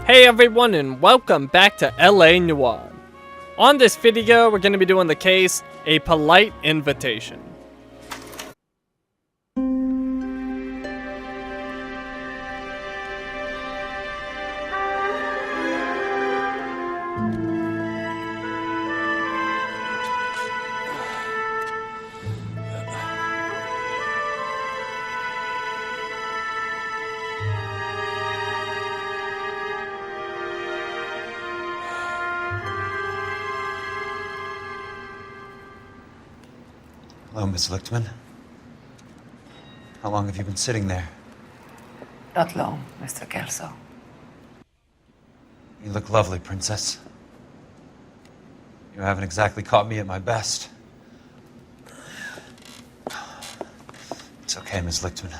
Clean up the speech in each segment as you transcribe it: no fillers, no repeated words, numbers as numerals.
Hey everyone and welcome back to LA Noire. On this video we're going to be doing the case, A Polite Invitation. Hello, Miss Lichtman. How long have you been sitting there? Not long, Mr. Kelso. You look lovely, Princess. You haven't exactly caught me at my best. It's okay, Miss Lichtman.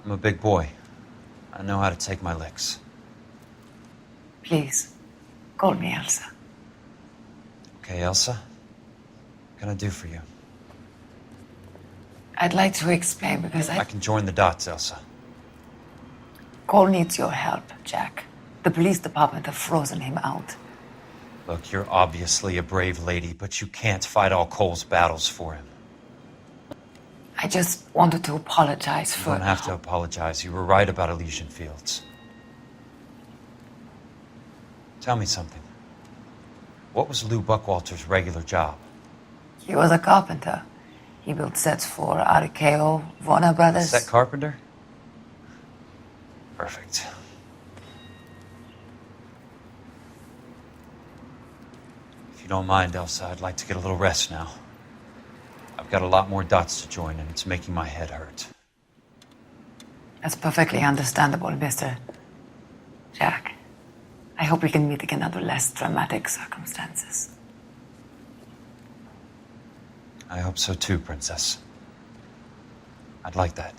I'm a big boy. I know how to take my licks. Please, call me Elsa. Okay, Elsa? What can I do for you? I'd like to explain because I can join the dots, Elsa. Cole needs your help, Jack. The police department have frozen him out. Look, you're obviously a brave lady, but you can't fight all Cole's battles for him. I just wanted to apologize for... You don't have to apologize. You were right about Elysian Fields. Tell me something. What was Lou Buckwalter's regular job? He was a carpenter. He built sets for RKO, Warner Brothers. Set carpenter? Perfect. If you don't mind, Elsa, I'd like to get a little rest now. I've got a lot more dots to join, and it's making my head hurt. That's perfectly understandable, Mr. Jack. I hope we can meet again under less dramatic circumstances. I hope so too, Princess. I'd like that.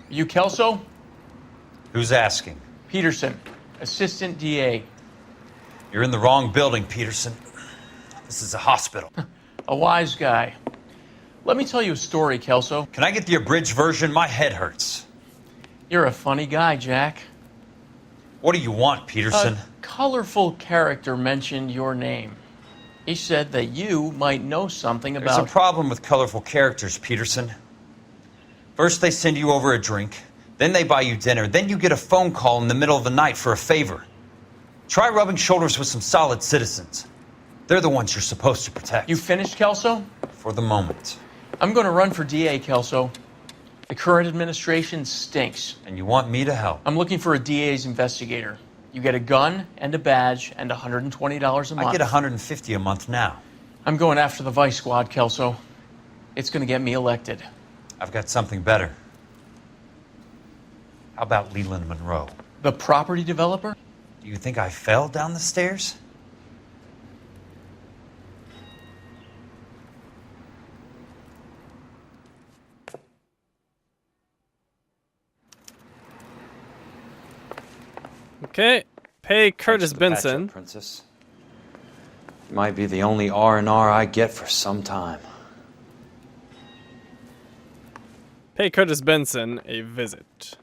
You Kelso? Who's asking? Peterson, Assistant DA. You're in the wrong building, Peterson. This is a hospital. A wise guy. Let me tell you a story, Kelso. Can I get the abridged version? My head hurts. You're a funny guy, Jack. What do you want, Peterson? A colorful character mentioned your name. He said that you might know something about... There's a problem with colorful characters, Peterson. First they send you over a drink, then they buy you dinner, then you get a phone call in the middle of the night for a favor. Try rubbing shoulders with some solid citizens. They're the ones you're supposed to protect. You finished, Kelso? For the moment. I'm going to run for DA, Kelso. The current administration stinks. And you want me to help? I'm looking for a DA's investigator. You get a gun and a badge and $120 a month. I get $150 a month now. I'm going after the Vice Squad, Kelso. It's going to get me elected. I've got something better. How about Leland Monroe? The property developer? Do you think I fell down the stairs? Okay, pay Curtis Thanks for the Benson. patch-up, Princess. You might be the only R&R I get for some time. Pay Curtis Benson a visit.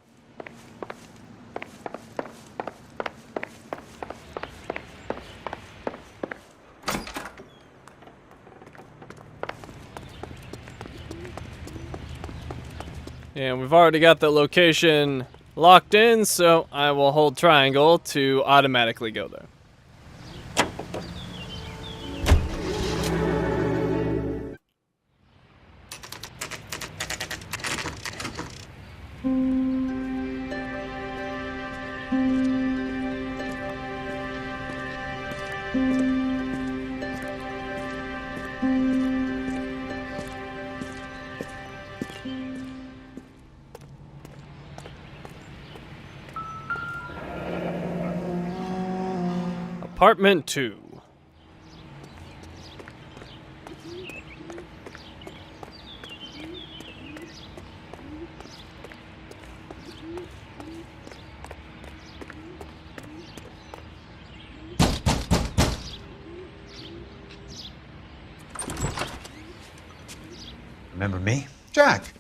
And we've already got the location locked in, so I will hold triangle to automatically go there. Apartment 2. Remember me? Jack,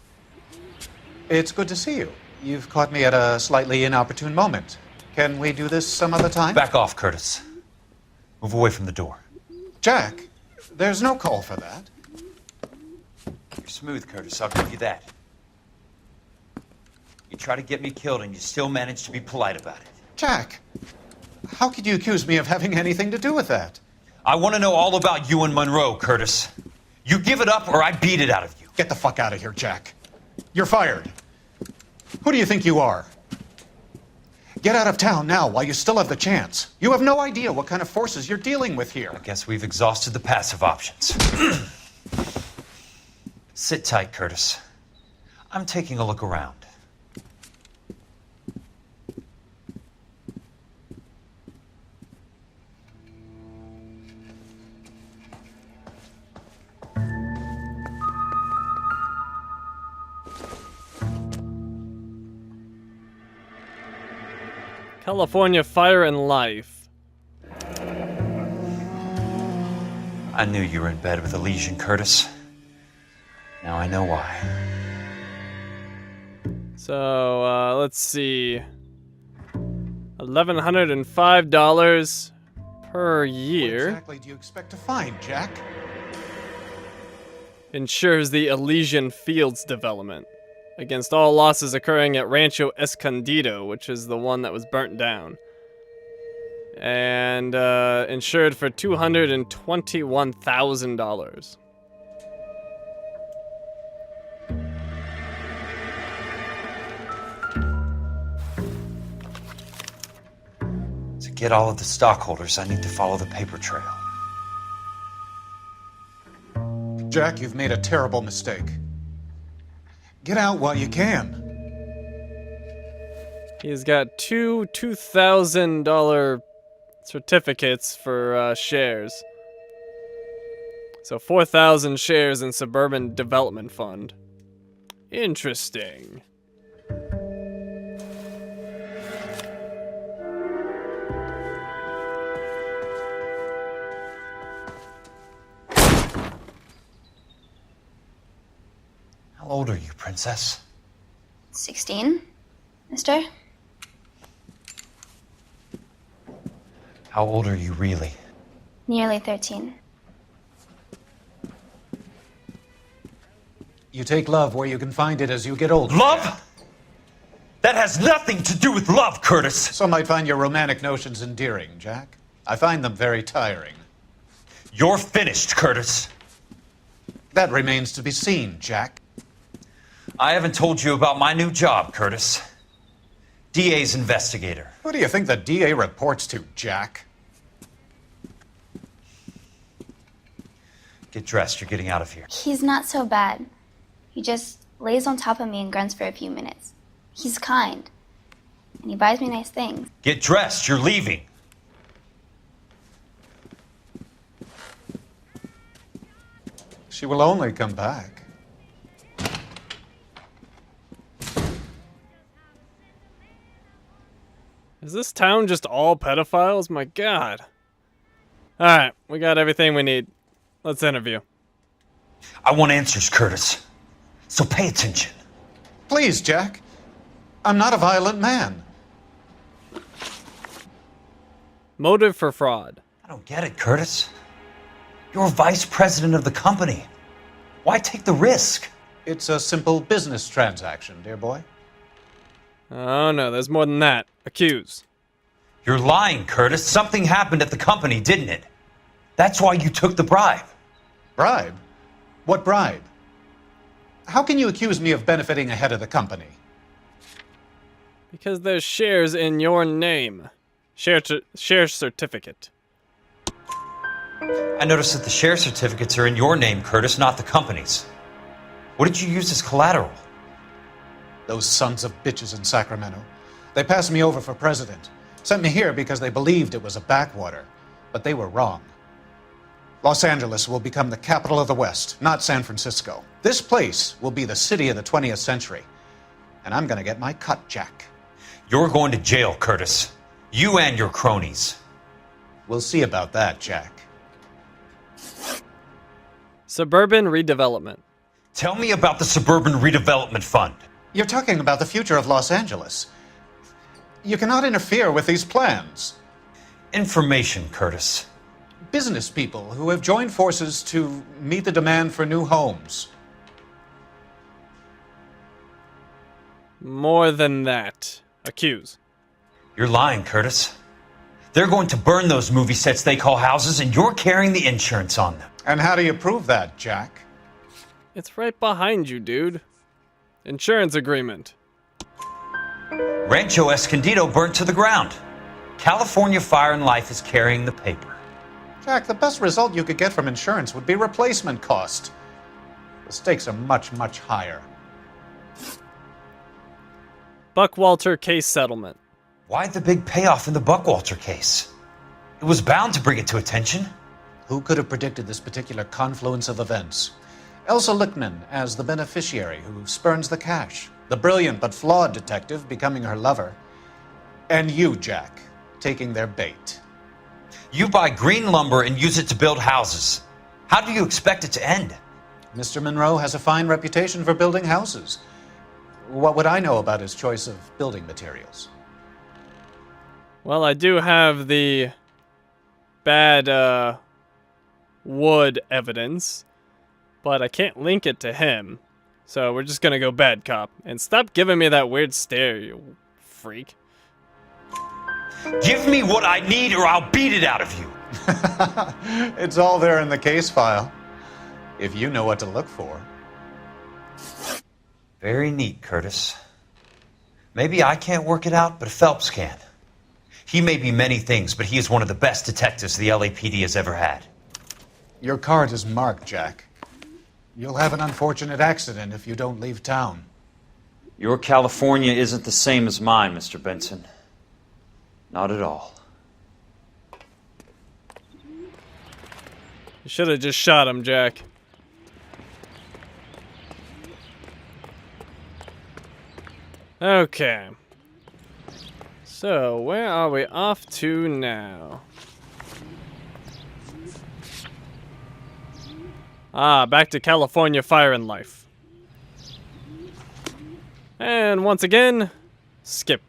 it's good to see you. You've caught me at a slightly inopportune moment. Can we do this some other time? Back off, Curtis. Move away from the door. Jack, there's no call for that. You're smooth, Curtis, I'll give you that. You try to get me killed and you still manage to be polite about it. Jack, how could you accuse me of having anything to do with that? I want to know all about you and Monroe, Curtis. You give it up or I beat it out of you. Get the fuck out of here, Jack. You're fired. Who do you think you are? Get out of town now while you still have the chance. You have no idea what kind of forces you're dealing with here. I guess we've exhausted the passive options. Sit tight, Curtis. I'm taking a look around. California Fire and Life. I knew you were in bed with a lesion, Curtis. Now I know why. So, let's see. $1,105 per year. What exactly do you expect to find, Jack? Ensures the Elysian Fields development against all losses occurring at Rancho Escondido, which is the one that was burnt down. And insured for $221,000. To get all of the stockholders, I need to follow the paper trail. Jack, you've made a terrible mistake. Get out while you can. He's got two $2,000 certificates for shares. So 4,000 shares in Suburban Development Fund. Interesting. How old are you, Princess? 16, mister? How old are you really? Nearly 13. You take love where you can find it as you get older. Love? That has nothing to do with love, Curtis! Some might find your romantic notions endearing, Jack. I find them very tiring. You're finished, Curtis. That remains to be seen, Jack. I haven't told you about my new job, Curtis. DA's investigator. Who do you think the DA reports to, Jack? Get dressed, you're getting out of here. He's not so bad. He just lays on top of me and grunts for a few minutes. He's kind. And he buys me nice things. Get dressed, you're leaving. She will only come back. Is this town just all pedophiles? My god. Alright, we got everything we need. Let's interview. I want answers, Curtis. So pay attention. Please, Jack. I'm not a violent man. Motive for fraud. I don't get it, Curtis. You're vice president of the company. Why take the risk? It's a simple business transaction, dear boy. Oh no, there's more than that. Accuse. You're lying, Curtis. Something happened at the company, didn't it? That's why you took the bribe. Bribe? What bribe? How can you accuse me of benefiting ahead of the company? Because there's shares in your name. Share certificate. I noticed that the share certificates are in your name, Curtis, not the company's. What did you use as collateral? Those sons of bitches in Sacramento. They passed me over for president. Sent me here because they believed it was a backwater. But they were wrong. Los Angeles will become the capital of the West, not San Francisco. This place will be the city of the 20th century. And I'm gonna get my cut, Jack. You're going to jail, Curtis. You and your cronies. We'll see about that, Jack. Suburban redevelopment. Tell me about the Suburban Redevelopment Fund. You're talking about the future of Los Angeles. You cannot interfere with these plans. Information, Curtis. Business people who have joined forces to meet the demand for new homes. More than that. Accuse. You're lying, Curtis. They're going to burn those movie sets they call houses, and you're carrying the insurance on them. And how do you prove that, Jack? It's right behind you, dude. Insurance agreement. Rancho Escondido burnt to the ground. California Fire and Life is carrying the paper. Jack, the best result you could get from insurance would be replacement cost. The stakes are much, much higher. Buckwalter case settlement. Why the big payoff in the Buckwalter case? It was bound to bring it to attention. Who could have predicted this particular confluence of events? Elsa Lichtman as the beneficiary who spurns the cash. The brilliant but flawed detective becoming her lover. And you, Jack, taking their bait. You buy green lumber and use it to build houses. How do you expect it to end? Mr. Monroe has a fine reputation for building houses. What would I know about his choice of building materials? Well, I do have the bad wood evidence, but I can't link it to him. So we're just gonna go bad cop. And stop giving me that weird stare, you freak. Give me what I need or I'll beat it out of you. It's all there in the case file, if you know what to look for. Very neat, Curtis. Maybe I can't work it out, but Phelps can. He may be many things, but he is one of the best detectives the LAPD has ever had. Your card is marked, Jack. You'll have an unfortunate accident if you don't leave town. Your California isn't the same as mine, Mr. Benson. Not at all. You should have just shot him, Jack. Okay. So, where are we off to now? Ah, back to California Fire and Life. And once again, skip.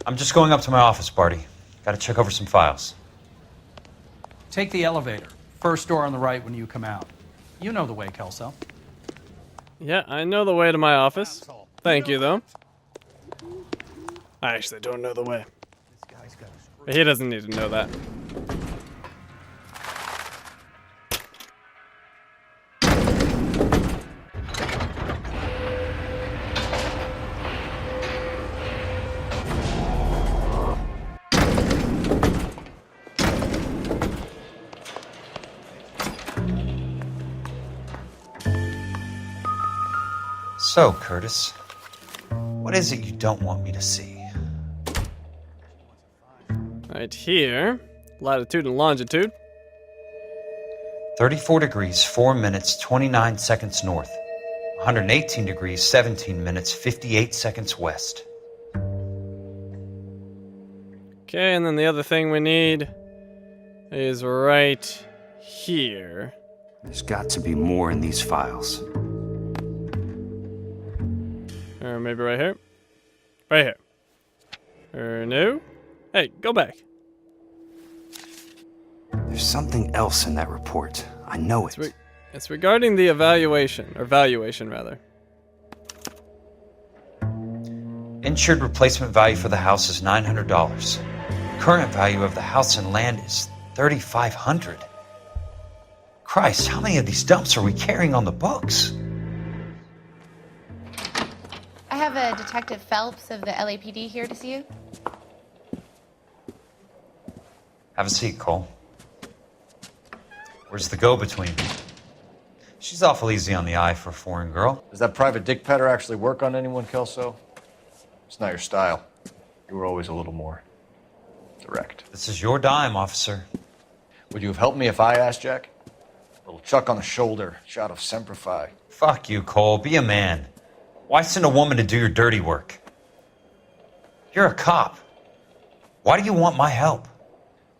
I'm just going up to my office, Barty. Gotta check over some files. Take the elevator. First door on the right when you come out. You know the way, Kelso. Yeah, I know the way to my office. Thank you, though. I actually don't know the way. But he doesn't need to know that. So, Curtis, what is it you don't want me to see? Right here, latitude and longitude. 34 degrees, 4 minutes, 29 seconds north. 118 degrees, 17 minutes, 58 seconds west. Okay, and then the other thing we need is right here. There's got to be more in these files. Or maybe right here. Right here. Or no? Hey, go back. There's something else in that report. I know it. It's regarding the evaluation, or valuation rather. Insured replacement value for the house is $900. Current value of the house and land is $3,500. Christ, how many of these dumps are we carrying on the books? I have a Detective Phelps of the LAPD here to see you. Have a seat, Cole. Where's the go-between? She's awful easy on the eye for a foreign girl. Does that private dick petter actually work on anyone, Kelso? It's not your style. You were always a little more direct. This is your dime, officer. Would you have helped me if I asked, Jack? A little chuck on the shoulder, shot of Semper Fi. Fuck you, Cole. Be a man. Why send a woman to do your dirty work? You're a cop. Why do you want my help?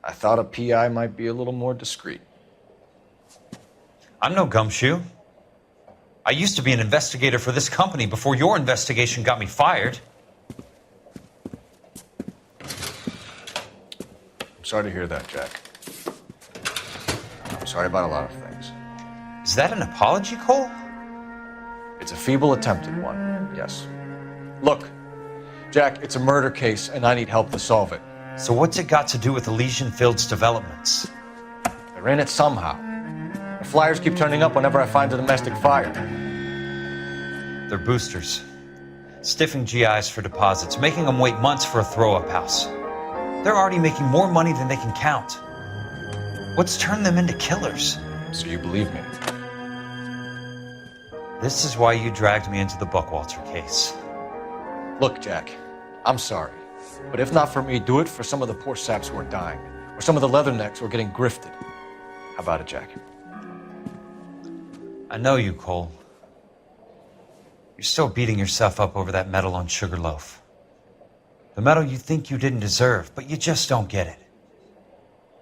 I thought a PI might be a little more discreet. I'm no gumshoe. I used to be an investigator for this company before your investigation got me fired. I'm sorry to hear that, Jack. I'm sorry about a lot of things. Is that an apology, Cole? It's a feeble attempt at one, yes. Look, Jack, it's a murder case, and I need help to solve it. So what's it got to do with Elysian Fields developments? They're in it somehow. The flyers keep turning up whenever I find a domestic fire. They're boosters. Stiffing GIs for deposits, making them wait months for a throw-up house. They're already making more money than they can count. What's turned them into killers? So you believe me? This is why you dragged me into the Buckwalter case. Look, Jack, I'm sorry. But if not for me, do it for some of the poor saps who are dying. Or some of the leathernecks who are getting grifted. How about it, Jack? I know you, Cole. You're still beating yourself up over that medal on Sugarloaf. The medal you think you didn't deserve, but you just don't get it.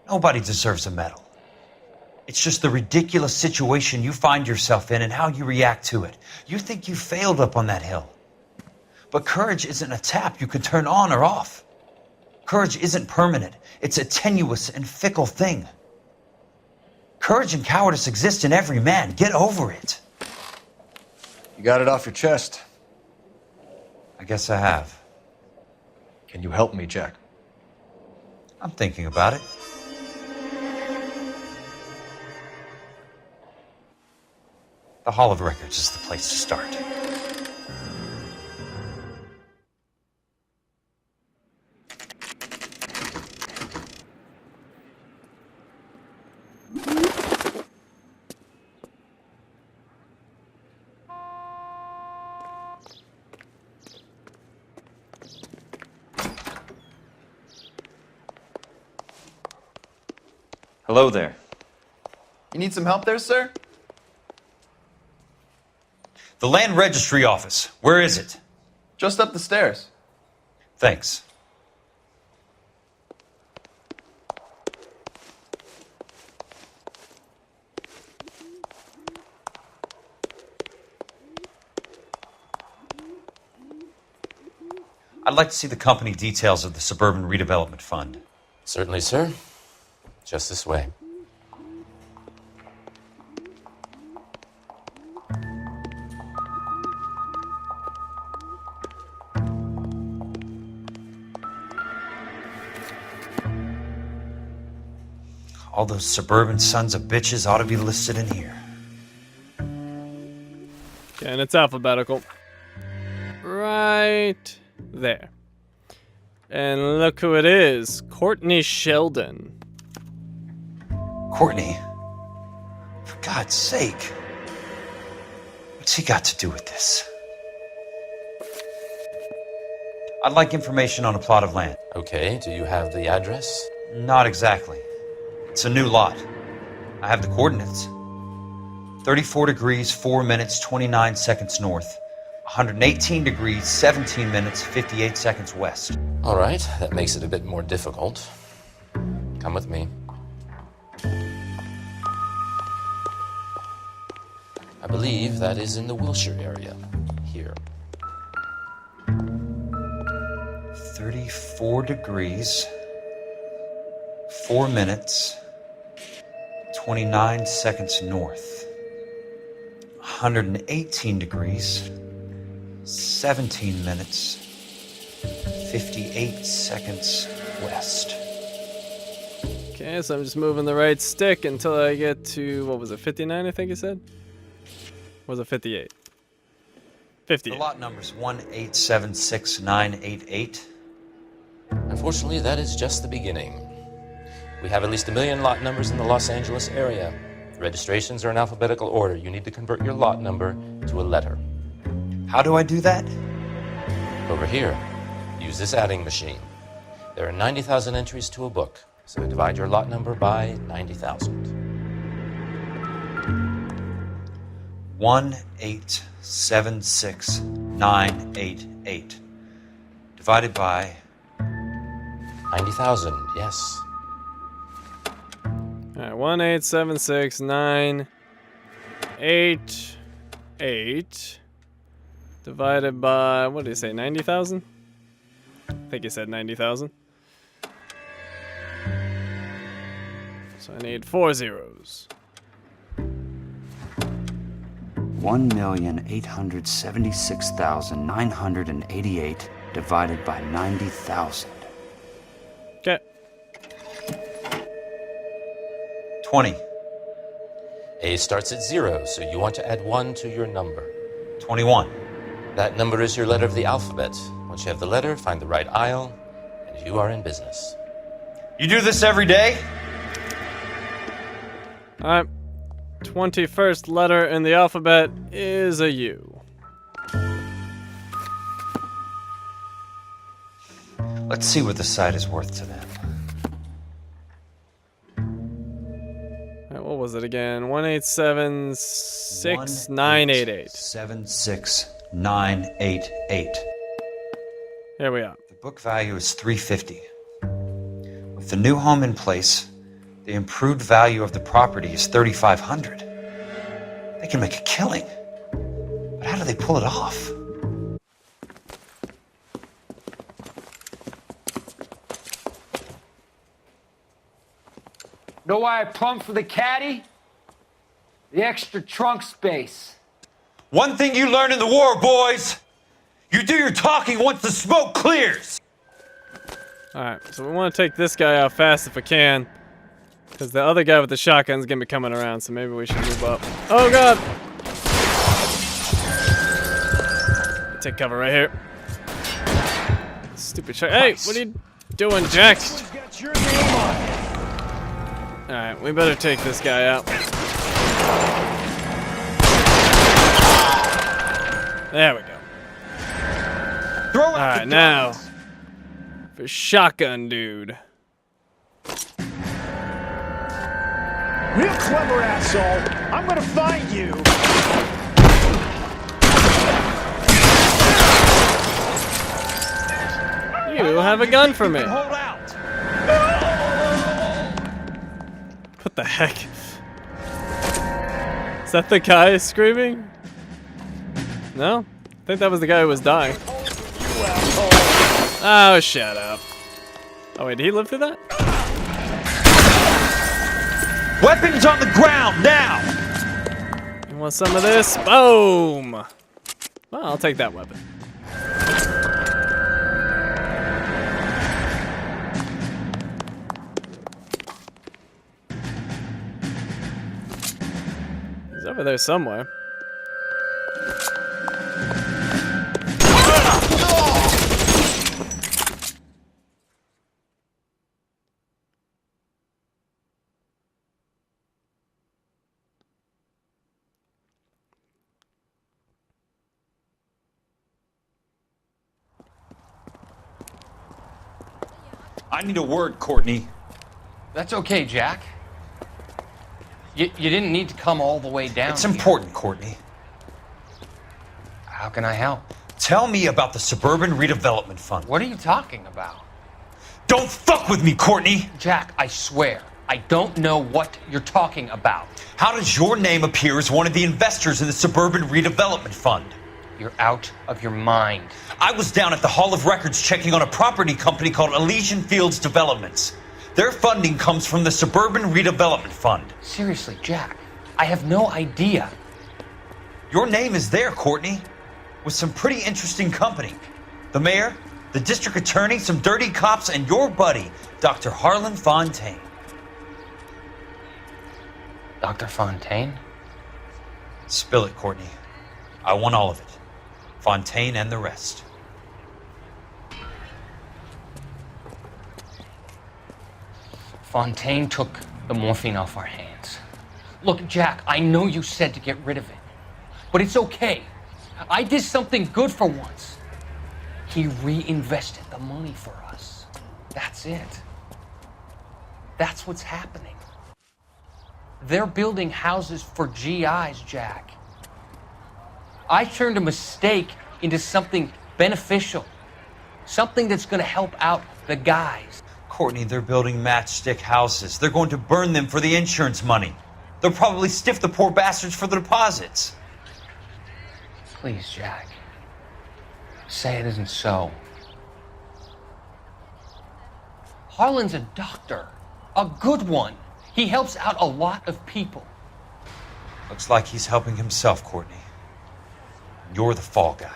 Nobody deserves a medal. It's just the ridiculous situation you find yourself in and how you react to it. You think you failed up on that hill. But courage isn't a tap you can turn on or off. Courage isn't permanent. It's a tenuous and fickle thing. Courage and cowardice exist in every man. Get over it. You got it off your chest. I guess I have. Can you help me, Jack? I'm thinking about it. The Hall of Records is the place to start. Hello there. You need some help there, sir? The Land Registry Office. Where is it? Just up the stairs. Thanks. I'd like to see the company details of the Suburban Redevelopment Fund. Certainly, sir. Just this way. All those suburban sons of bitches ought to be listed in here. Okay, and it's alphabetical. Right there. And look who it is. Courtney Sheldon. Courtney? For God's sake. What's he got to do with this? I'd like information on a plot of land. Okay, do you have the address? Not exactly. It's a new lot. I have the coordinates. 34 degrees, 4 minutes, 29 seconds north. 118 degrees, 17 minutes, 58 seconds west. All right, that makes it a bit more difficult. Come with me. I believe that is in the Wilshire area. Here. 34 degrees, 4 minutes, 29 seconds north. 118 degrees, 17 minutes, 58 seconds west. Okay, so I'm just moving the right stick until I get to, what was it, 59, I think you said? Or was it 58? 58. The lot number's 1876988. Unfortunately, that is just the beginning. We have at least 1 million lot numbers in the Los Angeles area. Registrations are in alphabetical order. You need to convert your lot number to a letter. How do I do that? Over here. use this adding machine. There are 90,000 entries to a book, so divide your lot number by 90,000. 1876988 divided by 90,000, yes. Alright, 1876988 divided by, what did he say, 90,000? I think he said 90,000. So I need 4 zeros. 1,876,988 divided by 90,000. Okay. 20. A starts at 0, so you want to add 1 to your number. 21. That number is your letter of the alphabet. Once you have the letter, find the right aisle, and you are in business. You do this every day? Alright. 21st letter in the alphabet is a U. Let's see what the site is worth to them. Alright, what was it again? 1876988. 76988. Here we are. The book value is $350. With the new home in place, the improved value of the property is $3,500. They can make a killing. But how do they pull it off? Know why I plumbed for the caddy? The extra trunk space. One thing you learn in the war, boys! You do your talking once the smoke clears! Alright, so we want to take this guy out fast if we can. Because the other guy with the shotgun is going to be coming around, so maybe we should move up. Oh god! Take cover right here. Stupid shot. Hey, what are you doing, Jack? Alright, we better take this guy out. There we go. Alright, now for shotgun dude. Real clever, asshole. I'm gonna find you. You have a gun for me. Hold out. What the heck? Is that the guy screaming? No? I think that was the guy who was dying. Oh, shut up. Oh wait, did he live through that? Weapons on the ground, now! You want some of this? Boom! Well, I'll take that weapon. He's over there somewhere. I need a word, Courtney. That's okay, Jack. You didn't need to come all the way down. It's important, Courtney. How can I help? Tell me about the Suburban Redevelopment Fund. What are you talking about? Don't fuck with me, Courtney! Jack, I swear, I don't know what you're talking about. How does your name appear as one of the investors in the Suburban Redevelopment Fund? You're out of your mind. I was down at the Hall of Records checking on a property company called Elysian Fields Developments. Their funding comes from the Suburban Redevelopment Fund. Seriously, Jack, I have no idea. Your name is there, Courtney, with some pretty interesting company. The mayor, the district attorney, some dirty cops, and your buddy, Dr. Harlan Fontaine. Dr. Fontaine? Spill it, Courtney. I want all of it. Fontaine and the rest. Fontaine took the morphine off our hands. Look, Jack, I know you said to get rid of it, but it's okay. I did something good for once. He reinvested the money for us. That's it. That's what's happening. They're building houses for GIs, Jack. I turned a mistake into something beneficial. Something that's gonna help out the guys. Courtney, they're building matchstick houses. They're going to burn them for the insurance money. They'll probably stiff the poor bastards for the deposits. Please, Jack. Say it isn't so. Harlan's a doctor. A good one. He helps out a lot of people. Looks like he's helping himself, Courtney. You're the fall guy.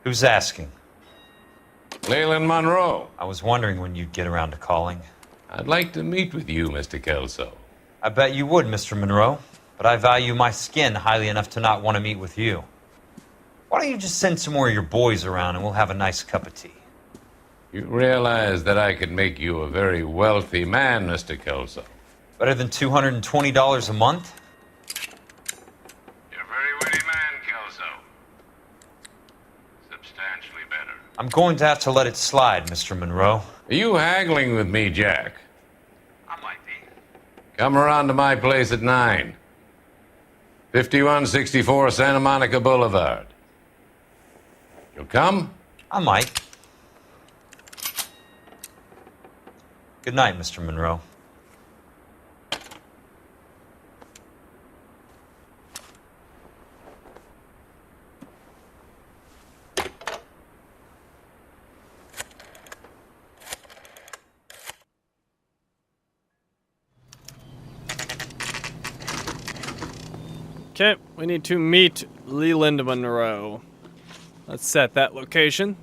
Who's asking? Leland Monroe. I was wondering when you'd get around to calling. I'd like to meet with you, Mr. Kelso. I bet you would, Mr. Monroe. But I value my skin highly enough to not want to meet with you. Why don't you just send some more of your boys around and we'll have a nice cup of tea? You realize that I could make you a very wealthy man, Mr. Kelso. Better than $220 a month? You're a very witty man, Kelso. Substantially better. I'm going to have to let it slide, Mr. Monroe. Are you haggling with me, Jack? I might be. Come around to my place at 9. 5164 Santa Monica Boulevard. You'll come? I might. Good night, Mr. Monroe. Okay, we need to meet Leland Monroe. Let's set that location.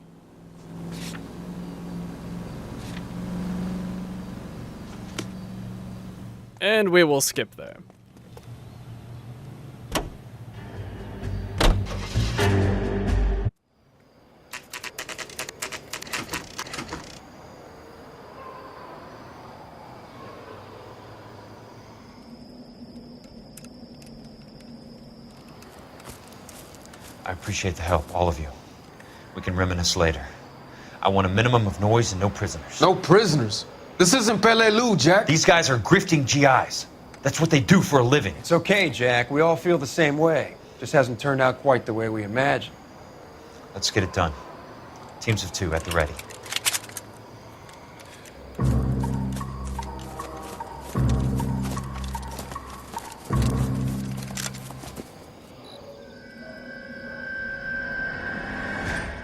And we will skip there. I appreciate the help, all of you. We can reminisce later. I want a minimum of noise and no prisoners. No prisoners? This isn't Peleliu, Jack. These guys are grifting GIs. That's what they do for a living. It's okay, Jack. We all feel the same way. Just hasn't turned out quite the way we imagined. Let's get it done. Teams of 2 at the ready.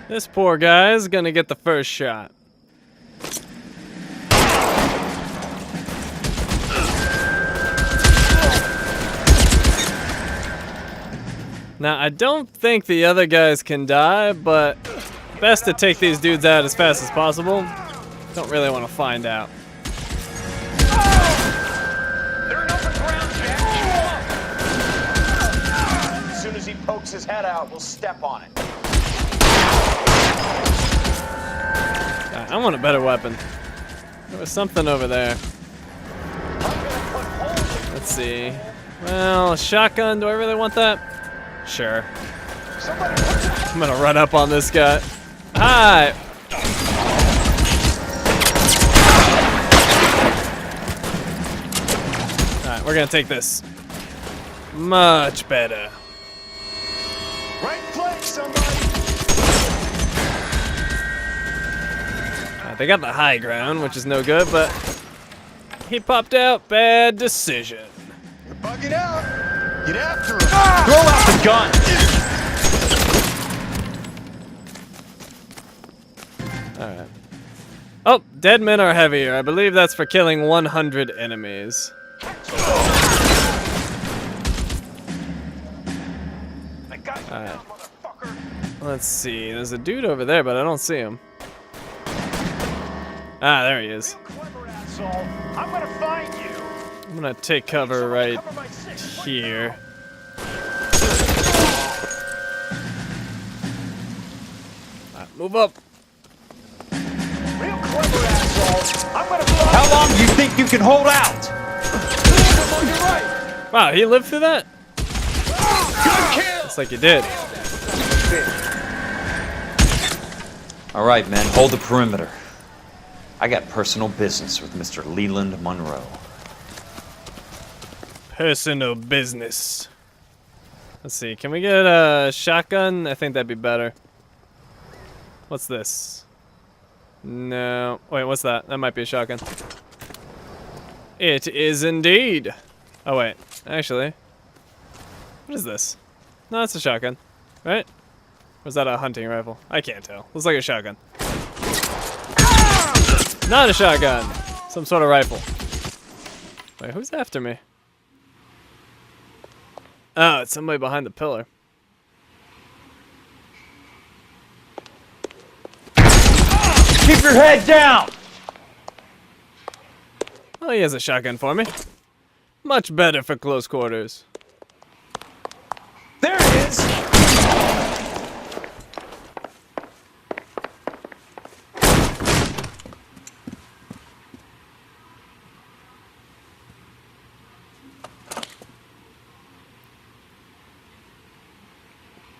This poor guy's gonna get the first shot. Now, I don't think the other guys can die, but best to take these dudes out as fast as possible. Don't really want to find out. As soon as he pokes his head out, we'll step on it. I want a better weapon. There was something over there. Let's see. Well, a shotgun, do I really want that? Sure. I'm gonna run up on this guy. Hi! Alright, we're gonna take this. Much better. Right flank, somebody! They got the high ground, which is no good, but he popped out. Bad decision. You're bugging out. Get after him. Throw out the gun. All right. Oh, dead men are heavier. I believe that's for killing 100 enemies. All right. Let's see. There's a dude over there, but I don't see him. Ah, there he is. I'm gonna find you. I'm gonna take cover right here. Move up. Real clever asshole. I'm gonna find How long do you think you can hold out? Wow, he lived through that? Looks like he did. All right, men, hold the perimeter. I got personal business with Mr. Leland Monroe. Personal business. Let's see, can we get a shotgun? I think that'd be better. What's this? No. Wait, what's that? That might be a shotgun. It is indeed. Oh, wait. Actually. What is this? No, it's a shotgun. Right? Or is that a hunting rifle? I can't tell. Looks like a shotgun. Not a shotgun. Some sort of rifle. Wait, who's after me? Oh, it's somebody behind the pillar. Keep your head down! Oh, he has a shotgun for me. Much better for close quarters. There it is!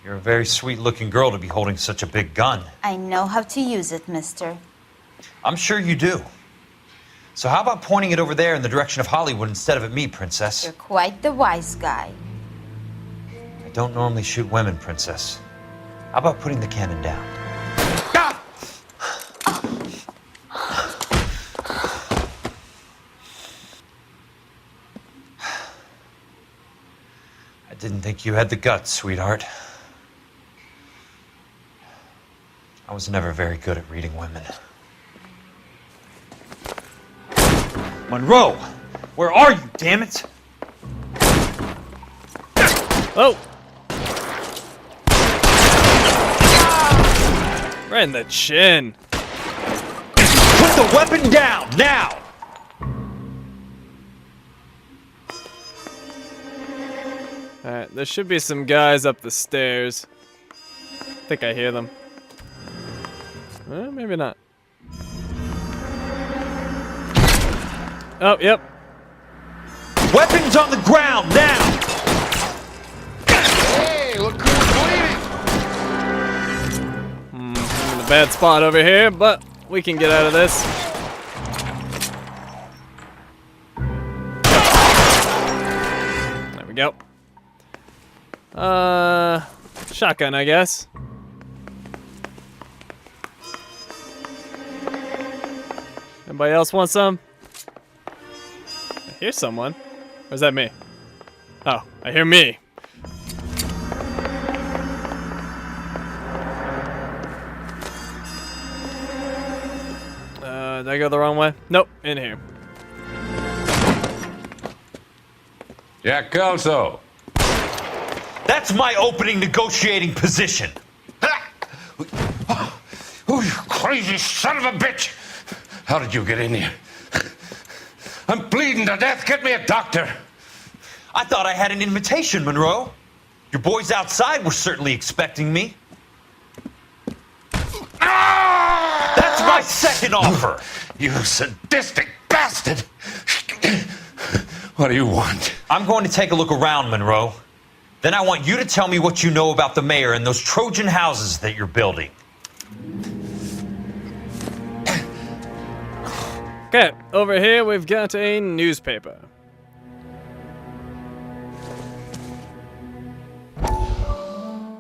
You're a very sweet-looking girl to be holding such a big gun. I know how to use it, mister. I'm sure you do. So how about pointing it over there in the direction of Hollywood instead of at me, Princess? You're quite the wise guy. I don't normally shoot women, Princess. How about putting the cannon down? I didn't think you had the guts, sweetheart. I was never very good at reading women. Monroe! Where are you, damn it? Oh! Right in the chin. Put the weapon down, now! Alright, there should be some guys up the stairs. I think I hear them. Maybe not. Oh, yep. Weapons on the ground, now! Hey, look who's bleeding! I'm in a bad spot over here, but we can get out of this. There we go. Shotgun, I guess. Anybody else want some? I hear someone. Or is that me? Oh, I hear me. Did I go the wrong way? Nope, in here. Jack Kelso. That's my opening negotiating position. Oh, you crazy son of a bitch! How did you get in here? I'm bleeding to death. Get me a doctor. I thought I had an invitation, Monroe. Your boys outside were certainly expecting me. That's my second offer. You sadistic bastard. What do you want? I'm going to take a look around, Monroe. Then I want you to tell me what you know about the mayor and those Trojan houses that you're building. Okay, over here we've got a newspaper.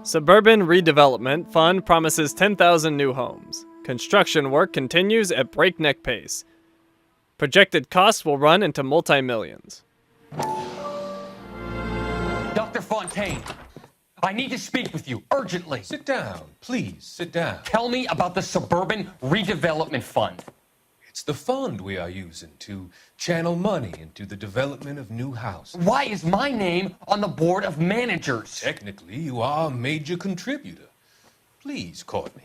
Suburban Redevelopment Fund promises 10,000 new homes. Construction work continues at breakneck pace. Projected costs will run into multi-millions. Dr. Fontaine, I need to speak with you urgently. Sit down, please, sit down. Tell me about the Suburban Redevelopment Fund. It's the fund we are using to channel money into the development of new houses. Why is my name on the board of managers? Technically, you are a major contributor. Please, Courtney.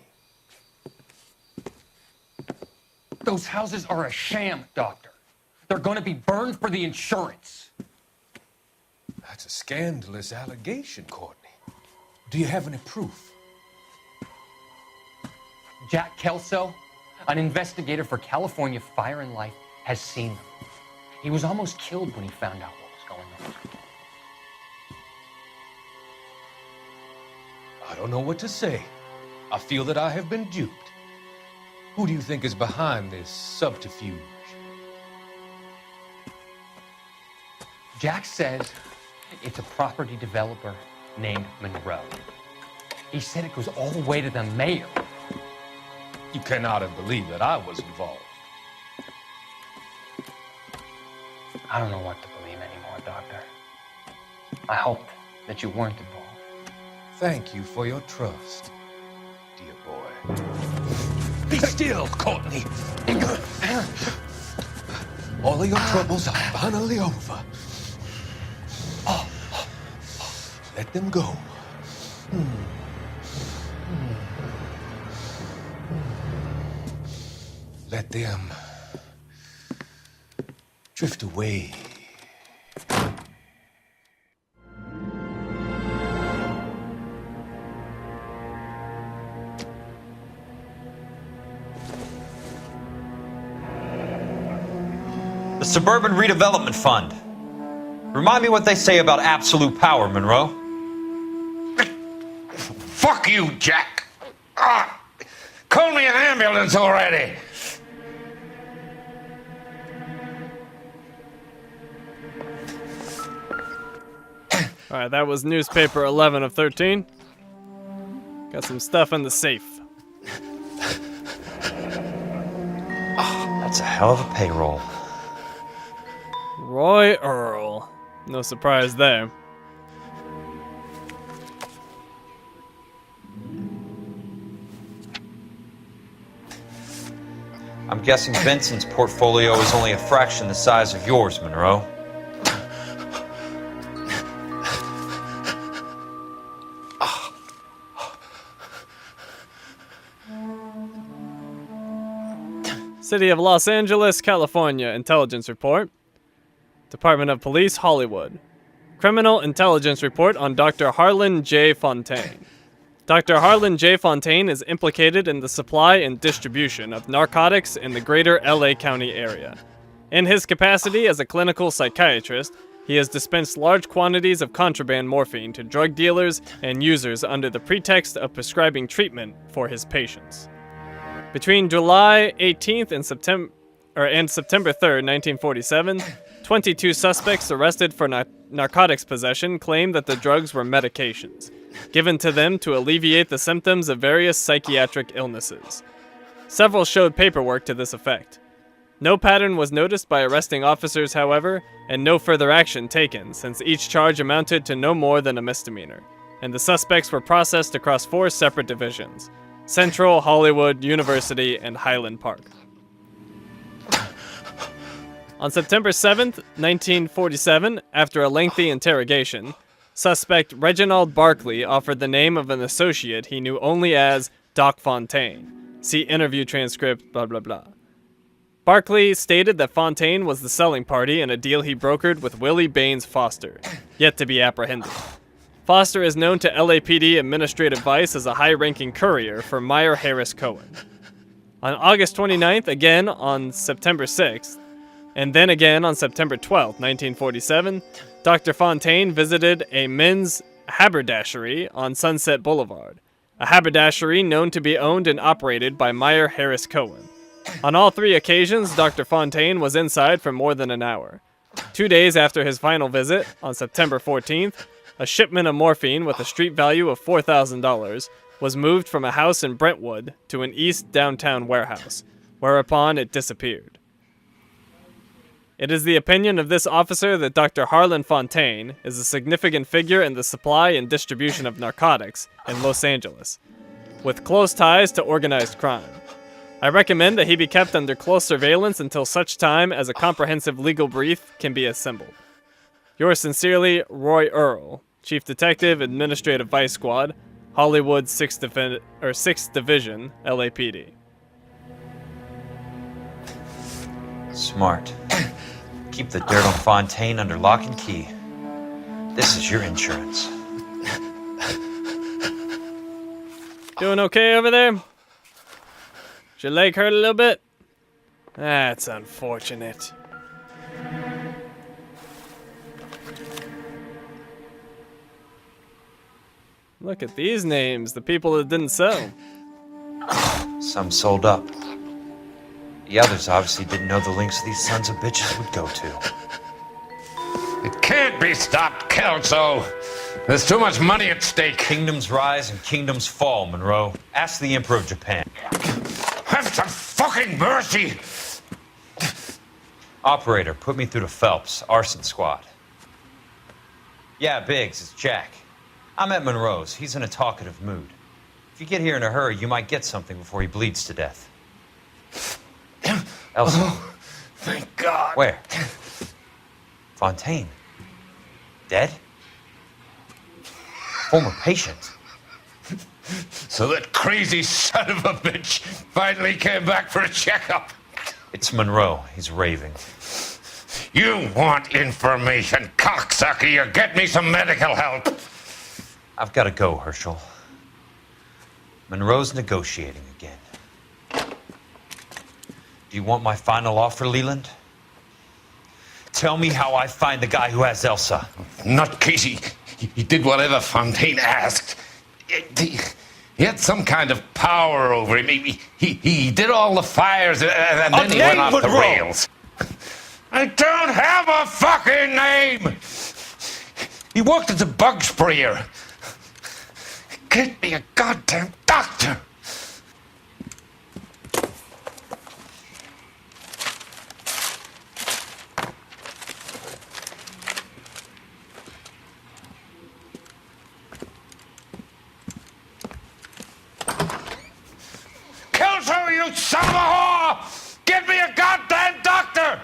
Those houses are a sham, Doctor. They're going to be burned for the insurance. That's a scandalous allegation, Courtney. Do you have any proof? Jack Kelso, an investigator for California Fire and Life, has seen them. He was almost killed when he found out what was going on. I don't know what to say. I feel that I have been duped. Who do you think is behind this subterfuge? Jack says it's a property developer named Monroe. He said it goes all the way to the mayor. You cannot have believed that I was involved. I don't know what to believe anymore, Doctor. I hoped that you weren't involved. Thank you for your trust, dear boy. Be still, Courtney. All of your troubles are finally over. Let them go. Let them drift away. The Suburban Redevelopment Fund. Remind me what they say about absolute power, Monroe. Fuck you, Jack. Call me an ambulance already. Alright, that was newspaper 11 of 13. Got some stuff in the safe. That's a hell of a payroll. Roy Earl. No surprise there. I'm guessing Benson's portfolio is only a fraction the size of yours, Monroe. City of Los Angeles, California. Intelligence report. Department of Police, Hollywood. Criminal intelligence report on Dr. Harlan J. Fontaine. Dr. Harlan J. Fontaine is implicated in the supply and distribution of narcotics in the greater LA County area. In his capacity as a clinical psychiatrist, he has dispensed large quantities of contraband morphine to drug dealers and users under the pretext of prescribing treatment for his patients. Between July 18th and September 3rd, 1947, 22 suspects arrested for narcotics possession claimed that the drugs were medications, given to them to alleviate the symptoms of various psychiatric illnesses. Several showed paperwork to this effect. No pattern was noticed by arresting officers, however, and no further action taken, since each charge amounted to no more than a misdemeanor, and the suspects were processed across 4 separate divisions: Central, Hollywood, University, and Highland Park. On September 7th, 1947, after a lengthy interrogation, suspect Reginald Barkley offered the name of an associate he knew only as Doc Fontaine. See interview transcript, blah blah blah. Barkley stated that Fontaine was the selling party in a deal he brokered with Willie Baines Foster, yet to be apprehended. Foster is known to LAPD Administrative Vice as a high-ranking courier for Meyer Harris Cohen. On August 29th, again on September 6th, and then again on September 12th, 1947, Dr. Fontaine visited a men's haberdashery on Sunset Boulevard, a haberdashery known to be owned and operated by Meyer Harris Cohen. On all 3 occasions, Dr. Fontaine was inside for more than an hour. 2 days after his final visit, on September 14th, a shipment of morphine with a street value of $4,000 was moved from a house in Brentwood to an east downtown warehouse, whereupon it disappeared. It is the opinion of this officer that Dr. Harlan Fontaine is a significant figure in the supply and distribution of narcotics in Los Angeles, with close ties to organized crime. I recommend that he be kept under close surveillance until such time as a comprehensive legal brief can be assembled. Yours sincerely, Roy Earl, Chief Detective, Administrative Vice Squad, Hollywood 6th Division, LAPD. Smart. Keep the dirt on Fontaine under lock and key. This is your insurance. Doing okay over there? Does your leg hurt a little bit? That's unfortunate. Look at these names, the people that didn't sell. Some sold up. The others obviously didn't know the links these sons of bitches would go to. It can't be stopped, Kelso. There's too much money at stake. Kingdoms rise and kingdoms fall, Monroe. Ask the Emperor of Japan. Have some fucking mercy! Operator, put me through to Phelps, arson squad. Yeah, Biggs, it's Jack. I'm at Monroe's. He's in a talkative mood. If you get here in a hurry, you might get something before he bleeds to death. Elsa. Oh, thank God. Where? Fontaine. Dead? Former patient. So that crazy son of a bitch finally came back for a checkup. It's Monroe. He's raving. You want information, cocksucker. You get me some medical help. I've got to go, Herschel. Monroe's negotiating again. Do you want my final offer, Leland? Tell me how I find the guy who has Elsa. Not Casey. He did whatever Fontaine asked. He had some kind of power over him. He did all the fires and then he went off the rails. I don't have a fucking name! He worked as a bug sprayer. Get me a goddamn doctor! Kelso, you son of a whore! Get me a goddamn doctor!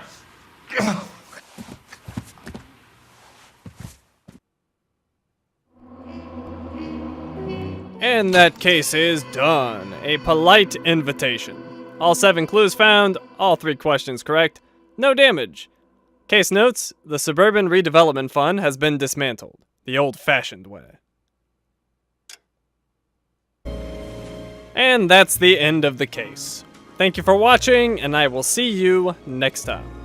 And that case is done. A polite invitation. All 7 clues found, all 3 questions correct, no damage. Case notes, the Suburban Redevelopment Fund has been dismantled, the old-fashioned way. And that's the end of the case. Thank you for watching, and I will see you next time.